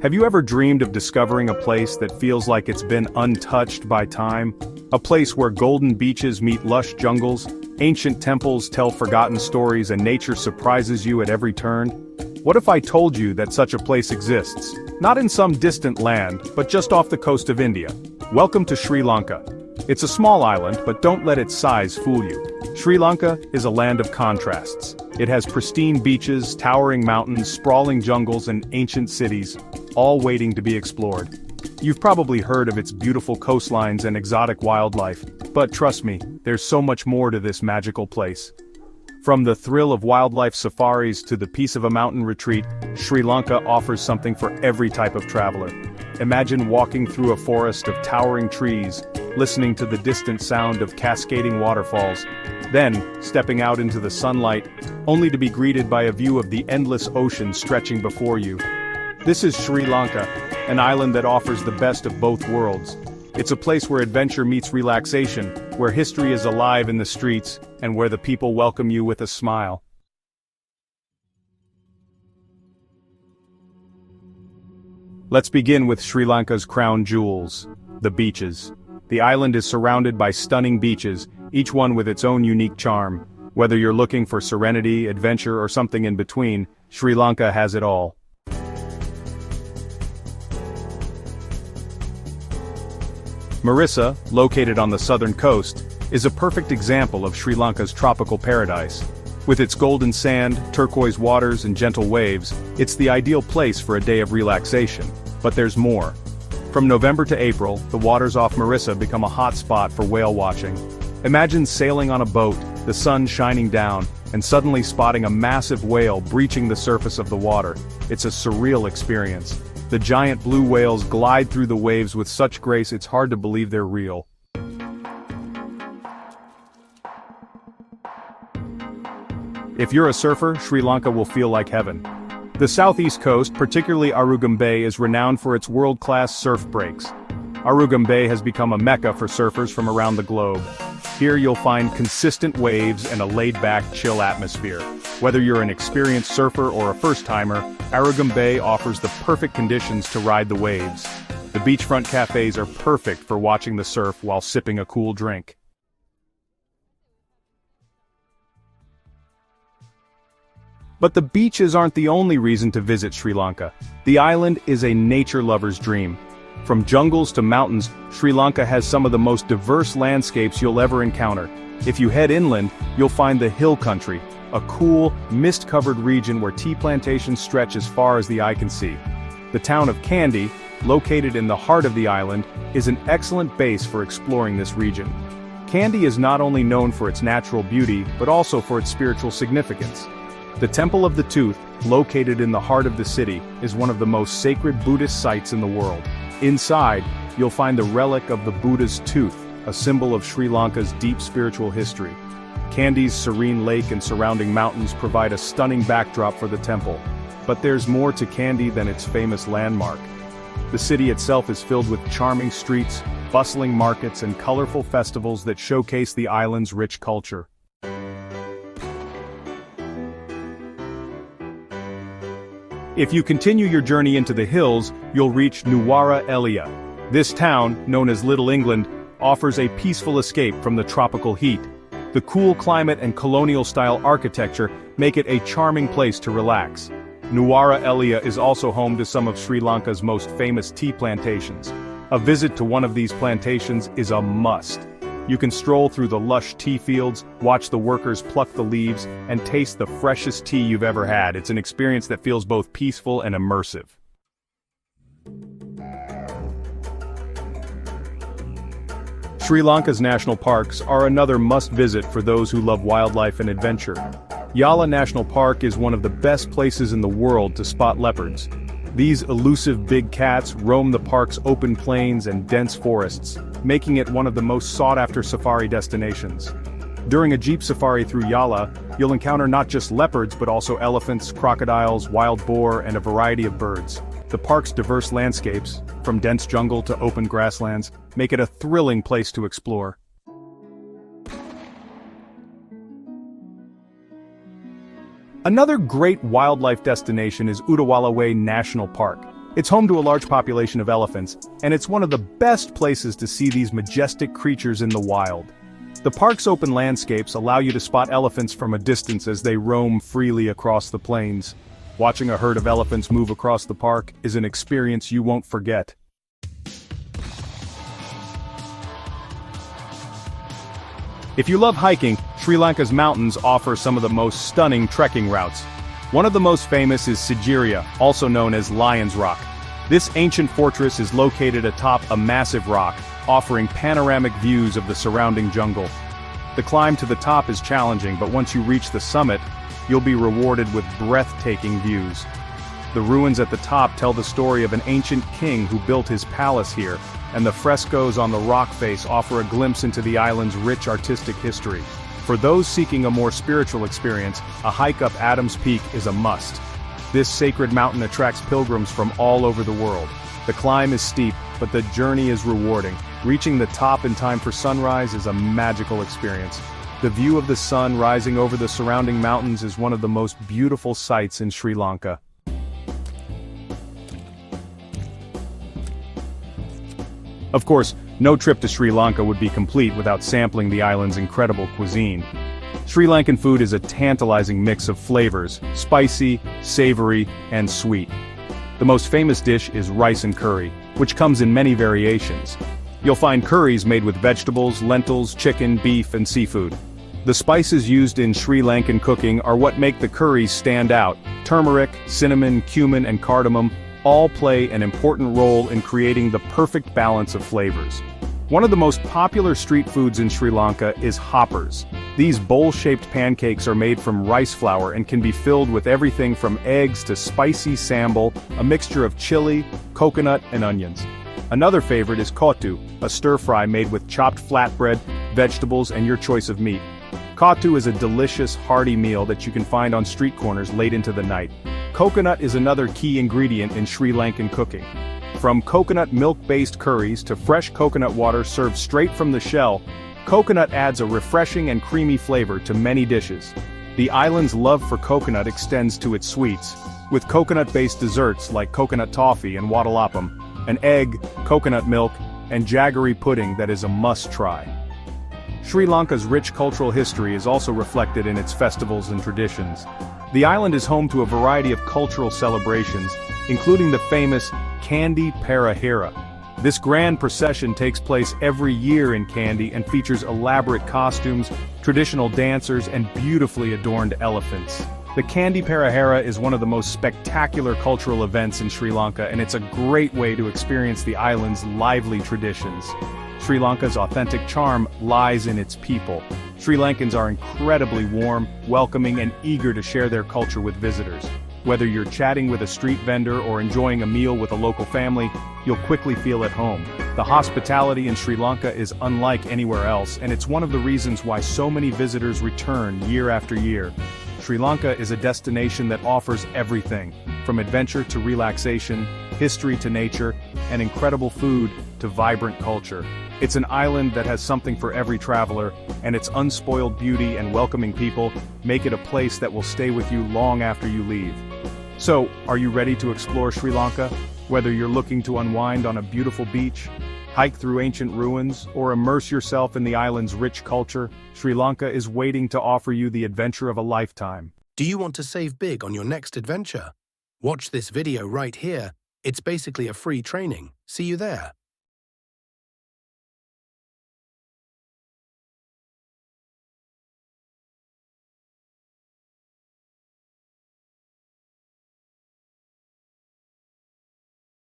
Have you ever dreamed of discovering a place that feels like it's been untouched by time? A place where golden beaches meet lush jungles, ancient temples tell forgotten stories, and nature surprises you at every turn? What if I told you that such a place exists? Not in some distant land, but just off the coast of India. Welcome to Sri Lanka. It's a small island, but don't let its size fool you. Sri Lanka is a land of contrasts. It has pristine beaches, towering mountains, sprawling jungles, and ancient cities, all waiting to be explored. You've probably heard of its beautiful coastlines and exotic wildlife, but trust me, there's so much more to this magical place. From the thrill of wildlife safaris to the peace of a mountain retreat, Sri Lanka offers something for every type of traveler. Imagine walking through a forest of towering trees, listening to the distant sound of cascading waterfalls, then stepping out into the sunlight, only to be greeted by a view of the endless ocean stretching before you. This is Sri Lanka, an island that offers the best of both worlds. It's a place where adventure meets relaxation, where history is alive in the streets, and where the people welcome you with a smile. Let's begin with Sri Lanka's crown jewels, the beaches. The island is surrounded by stunning beaches, each one with its own unique charm. Whether you're looking for serenity, adventure, or something in between, Sri Lanka has it all. Mirissa, located on the southern coast, is a perfect example of Sri Lanka's tropical paradise. With its golden sand, turquoise waters, and gentle waves, it's the ideal place for a day of relaxation. But there's more. From November to April, the waters off Mirissa become a hot spot for whale watching. Imagine sailing on a boat, the sun shining down, and suddenly spotting a massive whale breaching the surface of the water. It's a surreal experience. The giant blue whales glide through the waves with such grace it's hard to believe they're real. If you're a surfer, Sri Lanka will feel like heaven. The southeast coast, particularly Arugam Bay, is renowned for its world-class surf breaks. Arugam Bay has become a mecca for surfers from around the globe. Here you'll find consistent waves and a laid-back, chill atmosphere. Whether you're an experienced surfer or a first-timer, Arugam Bay offers the perfect conditions to ride the waves. The beachfront cafes are perfect for watching the surf while sipping a cool drink. But the beaches aren't the only reason to visit Sri Lanka. The island is a nature lover's dream. From jungles to mountains, Sri Lanka has some of the most diverse landscapes you'll ever encounter. If you head inland, you'll find the hill country, a cool, mist-covered region where tea plantations stretch as far as the eye can see. The town of Kandy, located in the heart of the island, is an excellent base for exploring this region. Kandy is not only known for its natural beauty, but also for its spiritual significance. The Temple of the Tooth, located in the heart of the city, is one of the most sacred Buddhist sites in the world. Inside, you'll find the relic of the Buddha's tooth, a symbol of Sri Lanka's deep spiritual history. Kandy's serene lake and surrounding mountains provide a stunning backdrop for the temple. But there's more to Kandy than its famous landmark. The city itself is filled with charming streets, bustling markets, and colorful festivals that showcase the island's rich culture. If you continue your journey into the hills, you'll reach Nuwara Eliya. This town, known as Little England, offers a peaceful escape from the tropical heat. The cool climate and colonial-style architecture make it a charming place to relax. Nuwara Eliya is also home to some of Sri Lanka's most famous tea plantations. A visit to one of these plantations is a must. You can stroll through the lush tea fields, watch the workers pluck the leaves, and taste the freshest tea you've ever had. It's an experience that feels both peaceful and immersive. Sri Lanka's national parks are another must-visit for those who love wildlife and adventure. Yala National Park is one of the best places in the world to spot leopards. These elusive big cats roam the park's open plains and dense forests, making it one of the most sought-after safari destinations. During a jeep safari through Yala, you'll encounter not just leopards but also elephants, crocodiles, wild boar, and a variety of birds. The park's diverse landscapes, from dense jungle to open grasslands, make it a thrilling place to explore. Another great wildlife destination is Uddawalla National Park. It's home to a large population of elephants, and it's one of the best places to see these majestic creatures in the wild. The park's open landscapes allow you to spot elephants from a distance as they roam freely across the plains. Watching a herd of elephants move across the park is an experience you won't forget. If you love hiking, Sri Lanka's mountains offer some of the most stunning trekking routes. One of the most famous is Sigiriya, also known as Lion's Rock. This ancient fortress is located atop a massive rock, offering panoramic views of the surrounding jungle. The climb to the top is challenging, but once you reach the summit, you'll be rewarded with breathtaking views. The ruins at the top tell the story of an ancient king who built his palace here, and the frescoes on the rock face offer a glimpse into the island's rich artistic history. For those seeking a more spiritual experience, a hike up Adam's Peak is a must. This sacred mountain attracts pilgrims from all over the world. The climb is steep, but the journey is rewarding. Reaching the top in time for sunrise is a magical experience. The view of the sun rising over the surrounding mountains is one of the most beautiful sights in Sri Lanka. Of course, no trip to Sri Lanka would be complete without sampling the island's incredible cuisine. Sri Lankan food is a tantalizing mix of flavors, spicy, savory, and sweet. The most famous dish is rice and curry, which comes in many variations. You'll find curries made with vegetables, lentils, chicken, beef, and seafood. The spices used in Sri Lankan cooking are what make the curries stand out. Turmeric, cinnamon, cumin, and cardamom all play an important role in creating the perfect balance of flavors. One of the most popular street foods in Sri Lanka is hoppers. These bowl-shaped pancakes are made from rice flour and can be filled with everything from eggs to spicy sambal, a mixture of chili, coconut, and onions. Another favorite is kottu, a stir-fry made with chopped flatbread, vegetables, and your choice of meat. Kottu is a delicious, hearty meal that you can find on street corners late into the night. Coconut is another key ingredient in Sri Lankan cooking. From coconut milk-based curries to fresh coconut water served straight from the shell, coconut adds a refreshing and creamy flavor to many dishes. The island's love for coconut extends to its sweets, with coconut-based desserts like coconut toffee and watalappam, an egg, coconut milk, and jaggery pudding that is a must-try. Sri Lanka's rich cultural history is also reflected in its festivals and traditions. The island is home to a variety of cultural celebrations, including the famous Kandy Perahera. This grand procession takes place every year in Kandy and features elaborate costumes, traditional dancers, and beautifully adorned elephants. The Kandy Perahera is one of the most spectacular cultural events in Sri Lanka, and it's a great way to experience the island's lively traditions. Sri Lanka's authentic charm lies in its people. Sri Lankans are incredibly warm, welcoming, and eager to share their culture with visitors. Whether you're chatting with a street vendor or enjoying a meal with a local family, you'll quickly feel at home. The hospitality in Sri Lanka is unlike anywhere else, and it's one of the reasons why so many visitors return year after year. Sri Lanka is a destination that offers everything, from adventure to relaxation, history to nature, and incredible food to vibrant culture. It's an island that has something for every traveler, and its unspoiled beauty and welcoming people make it a place that will stay with you long after you leave. So, are you ready to explore Sri Lanka? Whether you're looking to unwind on a beautiful beach, hike through ancient ruins, or immerse yourself in the island's rich culture, Sri Lanka is waiting to offer you the adventure of a lifetime. Do you want to save big on your next adventure? Watch this video right here. It's basically a free training. See you there.